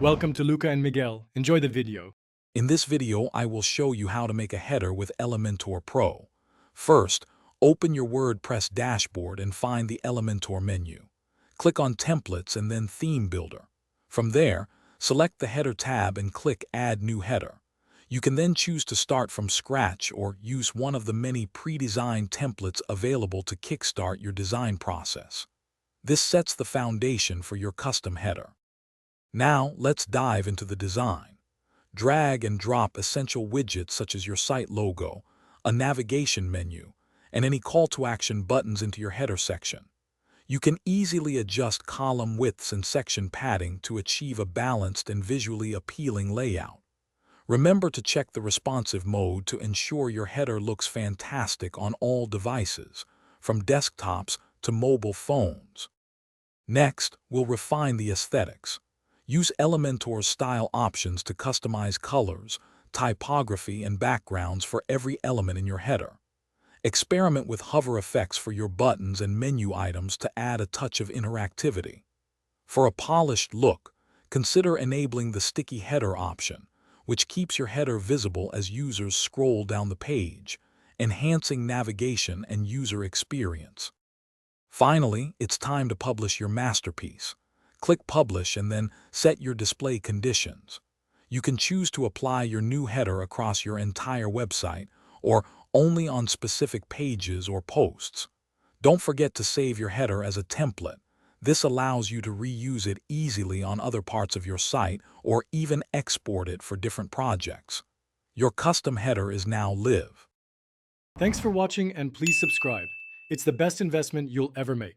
Welcome to Luca and Miguel. Enjoy the video. In this video, I will show you how to make a header with Elementor Pro. First, open your WordPress dashboard and find the Elementor menu. Click on Templates and then Theme Builder. From there, select the Header tab and click Add New Header. You can then choose to start from scratch or use one of the many pre-designed templates available to kickstart your design process. This sets the foundation for your custom header. Now, let's dive into the design. Drag and drop essential widgets such as your site logo, a navigation menu, and any call-to-action buttons into your header section. You can easily adjust column widths and section padding to achieve a balanced and visually appealing layout. Remember to check the responsive mode to ensure your header looks fantastic on all devices, from desktops to mobile phones. Next, we'll refine the aesthetics. Use Elementor's style options to customize colors, typography, and backgrounds for every element in your header. Experiment with hover effects for your buttons and menu items to add a touch of interactivity. For a polished look, consider enabling the sticky header option, which keeps your header visible as users scroll down the page, enhancing navigation and user experience. Finally, it's time to publish your masterpiece. Click Publish and then set your display conditions. You can choose to apply your new header across your entire website or only on specific pages or posts. Don't forget to save your header as a template. This allows you to reuse it easily on other parts of your site or even export it for different projects. Your custom header is now live. Thanks for watching and please subscribe. It's the best investment you'll ever make.